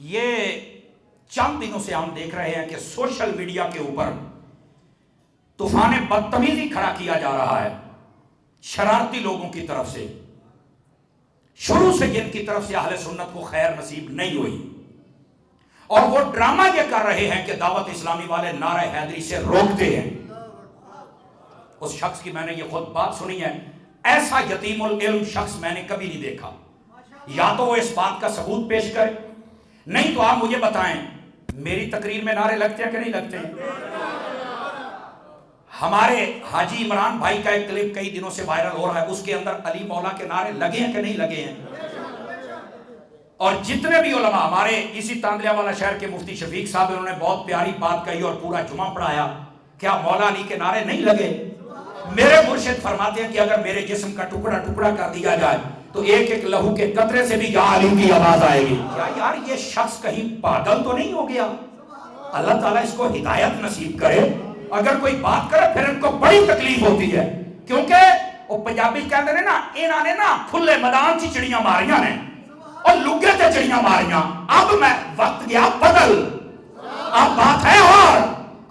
یہ چند دنوں سے ہم دیکھ رہے ہیں کہ سوشل میڈیا کے اوپر طوفان بدتمیزی کھڑا کیا جا رہا ہے شرارتی لوگوں کی طرف سے، شروع سے جن کی طرف سے اہل سنت کو خیر نصیب نہیں ہوئی، اور وہ ڈرامہ یہ کر رہے ہیں کہ دعوت اسلامی والے نعرہ حیدری سے روکتے ہیں۔ اس شخص کی میں نے یہ خود بات سنی ہے، ایسا یتیم العلم شخص میں نے کبھی نہیں دیکھا۔ یا تو وہ اس بات کا ثبوت پیش کرے، نہیں تو آپ مجھے بتائیں میری تقریر میں نعرے لگتے ہیں کہ نہیں لگتے ہیں؟ ہمارے حاجی عمران بھائی کا ایک کلپ کئی دنوں سے وائرل ہو رہا ہے، اس کے اندر علی مولا کے نعرے لگے ہیں کہ نہیں لگے ہیں؟ اور جتنے بھی علماء، ہمارے اسی تاندلیا والا شہر کے مفتی شفیق صاحب، انہوں نے بہت پیاری بات کہی اور پورا جمعہ پڑھایا، کیا مولا علی کے نعرے نہیں لگے؟ میرے مرشد فرماتے ہیں کہ اگر میرے جسم کا ٹکڑا ٹکڑا کر دیا جائے تو ایک ایک لہو کے قطرے سے بھی یا علی کی آواز آئے گی۔ کیا یار یہ شخص کہیں پاگل تو نہیں ہو گیا؟ اللہ تعالیٰ اس کو ہدایت نصیب کرے۔ اگر کوئی بات کرے پھر ان کو بڑی تکلیف ہوتی ہے، کیونکہ وہ پنجابی کہتے ہیں نا، انہوں نے نا کھلے میدان چ چڑیاں ماریاں نے اور لگے تے چڑیاں ماریاں۔ اب میں وقت گیا بدل، اب بات ہے اور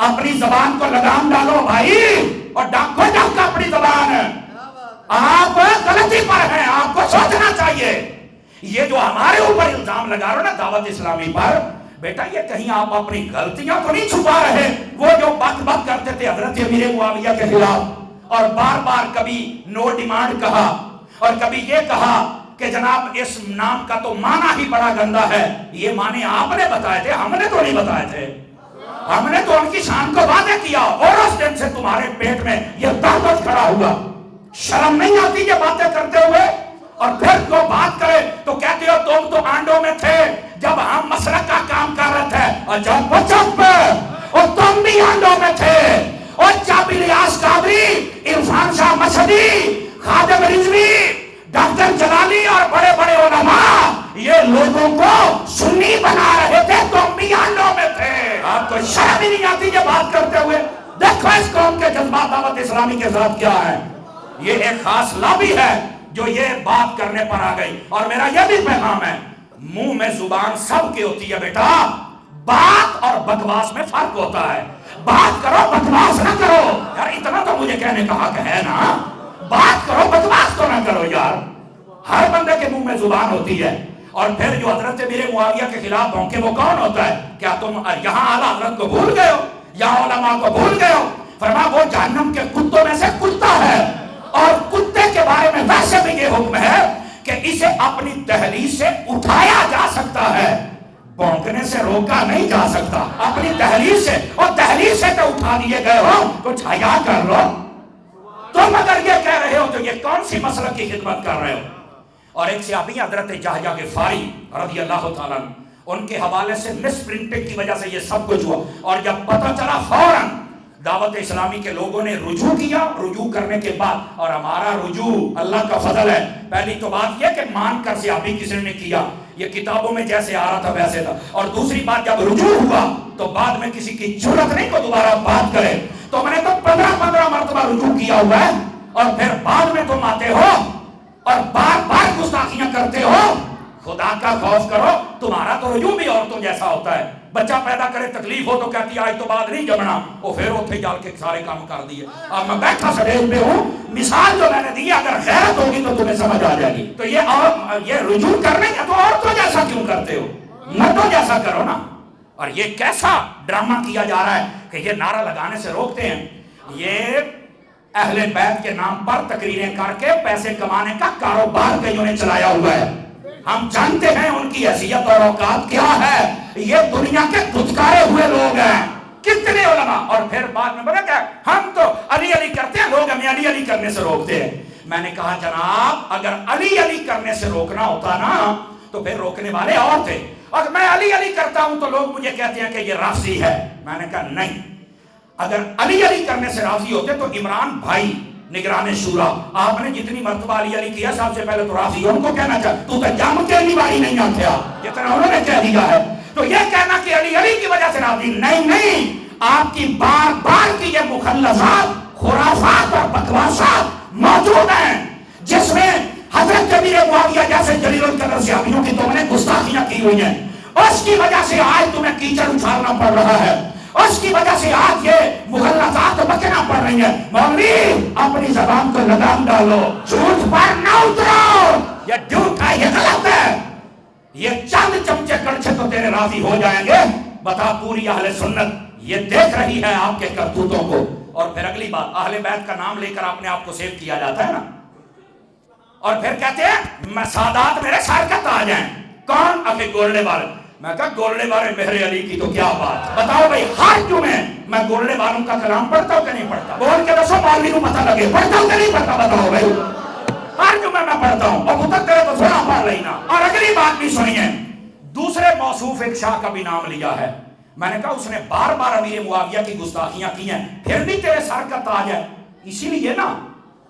اپنی زبان کو لگام ڈالو بھائی، اور ڈاکو ڈاکا اپنی زبان ہے۔ آپ غلطی پر ہیں، آپ کو سوچنا چاہیے۔ یہ جو ہمارے اوپر الزام لگا رہے ہو نا دعوت اسلامی پر، بیٹا یہ کہیں آپ اپنی غلطیاں تو نہیں چھپا رہے؟ وہ جو بک بک کرتے تھے حضرت امیر معاویہ کے خلاف، اور بار بار کبھی نو ڈیمانڈ کہا اور کبھی یہ کہا کہ جناب اس نام کا تو معنی ہی بڑا گندا ہے، یہ معنی آپ نے بتائے تھے، ہم نے تو نہیں بتائے تھے، ہم نے تو ان کی شان کو واضح کیا، اور اس دن سے تمہارے پیٹ میں یہ طاقت کھڑا ہوا۔ شرم نہیں آتی یہ باتیں کرتے ہوئے؟ اور پھر جو بات کرے تو کہتے ہو تم تو آنڈوں میں تھے جب ہم مسلک کا کام کر رہے تھے، اور جب چپ اور تم بھی آنڈوں میں تھے، اور جب الیاس قادری، عرفان شاہ مشہدی، خادم رضوی، ڈاکٹر جلالی اور بڑے بڑے علماء یہ لوگوں کو سنی بنا رہے تھے، تم بھی آنڈوں میں تھے۔ آپ کو شرم ہی نہیں آتی یہ بات کرتے ہوئے؟ دیکھو اس قوم کے جذبات دعوت اسلامی کے ساتھ کیا ہے۔ یہ ایک خاص لابی ہے جو یہ بات کرنے پر آ گئی، اور میرا یہ بھی پیغام ہے، منہ میں زبان سب کی ہوتی ہے بیٹا، بات اور بکواس میں فرق ہوتا ہے۔ بات کرو بکواس نہ کرو یار، اتنا تو مجھے کہنے کا حق ہے نا، بات کرو بکواس تو نہ کرو یار۔ ہر بندے کے منہ میں زبان ہوتی ہے۔ اور پھر جو حضرت امیر معاویہ کے خلاف بھونکے وہ کون ہوتا ہے؟ کیا تم یہاں اعلیٰ حضرت کو بھول گئے ہو یا علماء کو بھول گئے ہو؟ فرمایا وہ جہنم کے کتوں میں سے کتا ہے، اور کتے کے بارے میں ویسے بھی یہ حکم ہے کہ اسے اپنی دہلیز سے اٹھایا جا سکتا ہے، بھونکنے سے روکا نہیں جا سکتا، اپنی دہلیز سے، اور دہلیز سے تو اٹھا دیے گئے ہو تو حیا کر لو۔ تم اگر یہ کہہ رہے ہو تو یہ کون سی مسلک کی خدمت کر رہے ہو؟ اور ایک صحابی حضرت جہجہ غفاری رضی اللہ تعالیٰ عنہ، ان کے حوالے سے مس پرنٹنگ کی وجہ سے یہ سب کچھ ہوا، اور جب پتہ چلا فوراً دعوت اسلامی کے لوگوں نے رجوع کیا۔ رجوع کرنے کے بعد، اور ہمارا رجوع اللہ کا فضل ہے، پہلی تو بات یہ کہ مان کر صحابی کسی نے کیا، یہ کتابوں میں جیسے آ رہا تھا ویسے تھا، اور دوسری بات جب رجوع ہوا تو بعد میں کسی کی جرأت نہیں کو دوبارہ بات کرے، تو میں نے تو 15 مرتبہ رجوع کیا ہوا ہے، اور پھر بعد میں تم آتے ہو اور بار بار گستاخیاں کرتے ہو۔ خدا کا خوف کرو، تمہارا تو رجوع بھی عورتوں جیسا ہوتا ہے، بچہ پیدا کرے تکلیف ہو تو کہتی ہے آج تو بعد نہیں جمنا، وہ پھر اتھے جال کے سارے کام کر دیے۔ اب میں بیٹھا سٹیج پہ ہوں، مثال جو میں نے دی اگر غیرت ہوگی تو تمہیں سمجھ آ جائے گی۔ تو یہ رجوع کرنے کا تو عورتوں جیسا کیوں کرتے ہو؟ مردوں جیسا کرو نا۔ اور یہ کیسا ڈرامہ کیا جا رہا ہے کہ یہ نعرہ لگانے سے روکتے ہیں، یہ اہل بیت کے نام پر تقریریں کر کے پیسے کمانے کا کاروبار کئیوں نے چلایا ہوا ہے۔ ہم جانتے ہیں ان کی حیثیت اور اوقات کیا ہے، یہ دنیا کے دھتکارے ہوئے لوگ ہیں، کتنے علماء، اور پھر بعد میں بڑا کہ ہم تو علی علی کرتے ہیں، لوگ ہمیں علی علی کرنے سے روکتے ہیں۔ میں نے کہا جناب اگر علی علی کرنے سے روکنا ہوتا نا تو پھر روکنے والے اور تھے، اور میں علی علی کرتا ہوں تو لوگ مجھے کہتے ہیں کہ یہ رافضی ہے۔ میں نے کہا نہیں، اگر علی علی کرنے سے راضی ہوتے تو عمران بھائی نگران شورا، آپ نے جتنی مرتبہ علی علی کیا سب سے پہلے تو رافضی ان کو کہنا چاہتا، تو جام کے علی باری نہیں آتے جتنا انہوں نے کہہ دیا ہے، تو یہ کہنا کہ علی علی کی وجہ سے راضی نہیں، آپ کی بار بار کی یہ مخلصات، خرافات اور بکواسات موجود ہیں جس میں حضرت امیر معاویہ جیسے جلیل القدر صحابیوں کی تم نے گستاخیاں کی ہوئی ہیں، اس کی وجہ سے آج تمہیں کیچڑ اچھالنا پڑ رہا ہے، اس کی وجہ سے آج یہ مغلظات بکنا پڑ رہی ہیں۔ مولوی اپنی زبان کو لگام ڈالو، جھوٹ پر نہ اترو، یہ جھوٹ ہے، یہ غلط ہے، یہ چند چمچے کڑچھے تو تیرے راضی ہو جائیں گے۔ بتا پوری اہل سنت یہ دیکھ رہی ہے آپ کے کرتوتوں کو۔ اور پھر اگلی بات، اہل بیت کا نام لے کر اپنے آپ کو سیو کیا جاتا ہے نا، اور پھر کہتے ہیں سادات میرے سر کا تاج ہیں۔ کون؟ اپنے گولڈے والے۔ میں کہا گولڈے والے مہر علی کی تو کیا بات، بتاؤ بھائی ہر جمعے میں گولڈے والوں کا کلام پڑھتا ہوں کہ نہیں پڑھتا؟ بول کے دسو، مولوی کو پتہ لگے پڑھتا ہوں کہ نہیں پڑھتا، بتاؤ بھائی۔ ہر جمعے میں پڑھتا ہوں، اور پتہ کرے تو تھوڑا پڑھ لینا۔ اور اگلی بات بھی سنیے، دوسرے موصوف ایک شاہ کا بھی نام لیا ہے۔ میں نے کہا اس نے بار بار امیر معاویہ کی گستاخیاں کی ہیں، پھر بھی تیرے سر کا تاج ہے، اسی لیے نا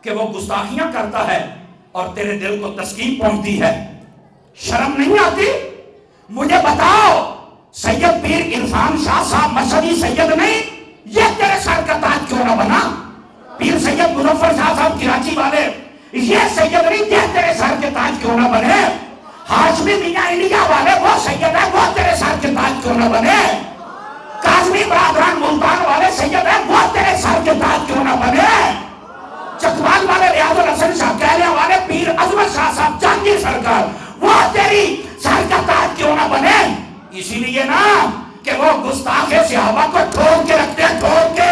کہ وہ گستاخیاں کرتا ہے اور تیرے دل کو تسکین پہنچتی ہے۔ شرم نہیں آتی؟ مجھے بتاؤ، سید پیر عرفان شاہ صاحب مشہدی سید نہیں، یہ تیرے سر کا تاج کیوں نہ بنا؟ پیر سید مظفر شاہ صاحب کراچی والے، یہ سید نہیں، یہ تیرے سر کے تاج کیوں نہ بنے؟ ہاشمی میاں انڈیا والے، وہ سید ہے، وہ تیرے سر کے تاج کیوں نہ بنے؟ کاظمی برادران ملتان والے سید ہے، وہ تیرے سر کے تاج کیوں نہ بنے؟ چکوال والے ریاض الحسن شاہ کہلیہ والے پیر عظمت شاہ صاحب جہانگیر سرکار، وہ تیری سر کا تاج کیوں نہ بنے؟ اسی لیے نا کہ وہ گستاخ صحابہ کو ٹھوک کے رکھتے ہیں، ٹھوک کے۔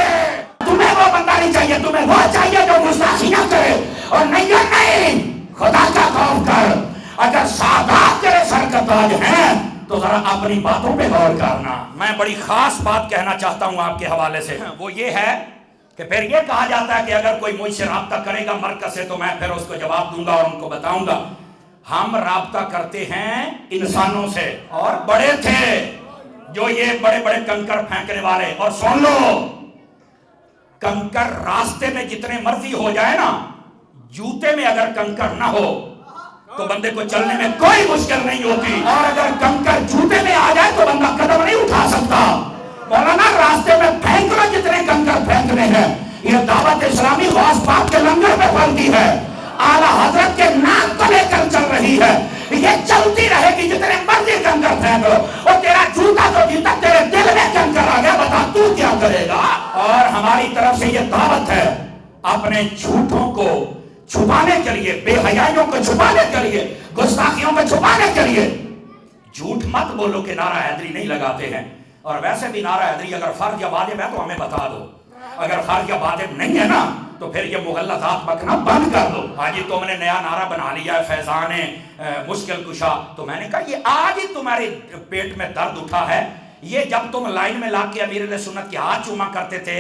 تمہیں وہ بندہ نہیں چاہیے، تمہیں وہ چاہیے جو گستاخی نہ کرے، اور نہیں، خدا کا خوف کر۔ اگر سادات تیرے سر کا تاج ہیں تو ذرا اپنی باتوں پہ غور کرنا۔ میں بڑی خاص بات کہنا چاہتا ہوں آپ کے حوالے سے، وہ یہ ہے کہ پھر یہ کہا جاتا ہے کہ اگر کوئی مجھ سے رابطہ کرے گا مرکز سے تو میں پھر اس کو جواب دوں گا اور ان کو بتاؤں گا۔ ہم رابطہ کرتے ہیں انسانوں سے، اور بڑے تھے جو یہ بڑے بڑے کنکر پھینکنے والے، اور سن لو، کنکر راستے میں جتنے مرضی ہو جائے نا، جوتے میں اگر کنکر نہ ہو تو بندے کو چلنے میں کوئی مشکل نہیں ہوتی، اور اگر کنکر جوتے میں آ جائے تو بندہ قدم نہیں اٹھا سکتا۔ مولانا راستے میں پھینک لو جتنے کنکر پھینکنے ہیں، یہ دعوت اسلامی غوث پاک کے لنگر میں پھلتی ہے، اعلیٰ حضرت کے نام کو لے کر چل رہی ہے، یہ چلتی رہے گی جتنے مرضی کنکر پھینک لو، اور تیرا جوتا تو جیتا تیرے دل میں کنکر آ گیا، بتا تو کیا کرے گا؟ اور ہماری طرف سے یہ دعوت ہے، اپنے جھوٹوں کو چھپانے کے لیے، بے حیائیوں کو چھپانے کے لیے، گستاخیوں کو چھپانے کے لیے جھوٹ مت بولو کہ نعرہ حیدری نہیں لگاتے ہیں۔ اور ویسے بھی نعرہ حیدری اگر فرض یا واجب ہے تو ہمیں بتا دو، اگر فرض یا واجب نہیں ہے نا تو پھر یہ مغلظات بکنا بند کر دو۔ آج ہی تم نے نیا نعرہ بنا لیا ہے، فیضان مشکل کشا، تو میں نے کہا یہ آج ہی تمہارے پیٹ میں درد اٹھا ہے، یہ جب تم لائن میں لا کے امیر علیہ سنت کے ہاتھ چوما کرتے تھے،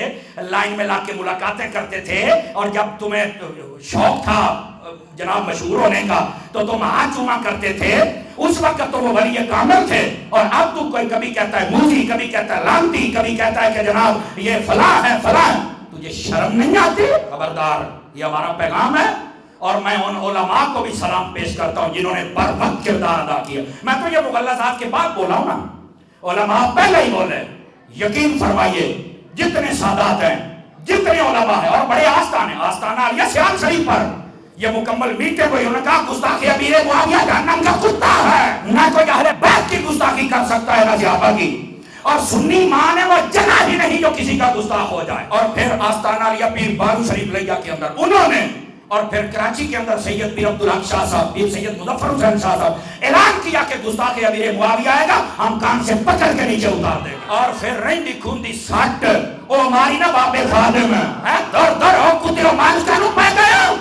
لائن میں لا کے ملاقاتیں کرتے تھے، اور جب تمہیں شوق تھا جناب مشہور ہونے کا تو تم ہاتھ چوما کرتے تھے، اس وقت تو وہ ولی کامل تھے، اور اب تو کوئی کبھی کہتا ہے موزی، کبھی کہتا ہے لانتی، کبھی کہتا ہے کہ جناب یہ فلاں ہے فلاں ہے، تجھے شرم نہیں آتی؟ خبردار، یہ ہمارا پیغام ہے، اور میں ان علماء کو بھی سلام پیش کرتا ہوں جنہوں نے بر وقت کردار ادا کیا۔ میں تو یہ مغلظات کے بعد بولا ہوں نا، علماء پہلے ہی بولے، یقین فرمائیے جتنے سادات ہیں، جتنے علماء ہیں، اور بڑے آستانہ علیہ سیال شریف پر یہ مکمل میٹے ہوئے، انہوں نے کہا گستاخی امیر معاویہ جہنم کا کتا ہے، نہ کوئی اہل بیت کی گستاخی کر سکتا ہے نہ صحابہ کی، اور سنی ایمان ہے وہ جگہ ہی نہیں جو کسی کا گستاخ ہو جائے۔ اور پھر آستانہ علیہ پیر بارو شریف لیا کے اندر انہوں نے، اور پھر کراچی کے اندر سید پیر عبدالحق شاہ صاحب، پیر سید مظفر حسین شاہ صاحب اعلان کیا کہ گستاخ امیر معاویہ آئے گا، ہم کان سے پکڑ کے نیچے اتار دیں گے۔ اور پھر رہندی کھوندی سٹ او ہماری نا بابے خادم ہے، در در ہو کتے ہو مانس کانو پہ گئے ہو،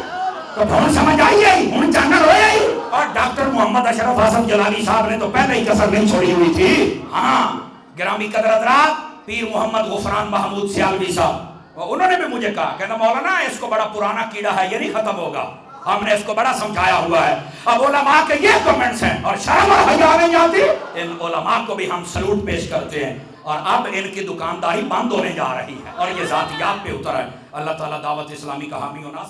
تو بھون سمجھ آئی ہے، ان چانل ہوئے ہی۔ اور ڈاکٹر محمد اشرف حسن جلالی صاحب نے تو پہلے ہی کسر نہیں چھوڑی ہوئی تھی۔ ہاں گرامی قدر حضرات، پیر محمد غفران محمود سیالوی صاحب، انہوں نے بھی مجھے کہا کہ مولانا اس کو بڑا پرانا کیڑا ہے، یہ نہیں ختم ہوگا، ہم نے اس کو بڑا سمجھایا ہوا ہے۔ اب علماء کے یہ کمنٹس ہیں، اور شرم اور حیا نہیں آتی؟ ان علماء کو بھی ہم سلوٹ پیش کرتے ہیں، اور اب ان کی دکانداری بند ہونے جا رہی ہے، اور یہ ذاتیات پہ اتر ہے۔ اللہ تعالیٰ دعوت اسلامی کا حامی و ناصر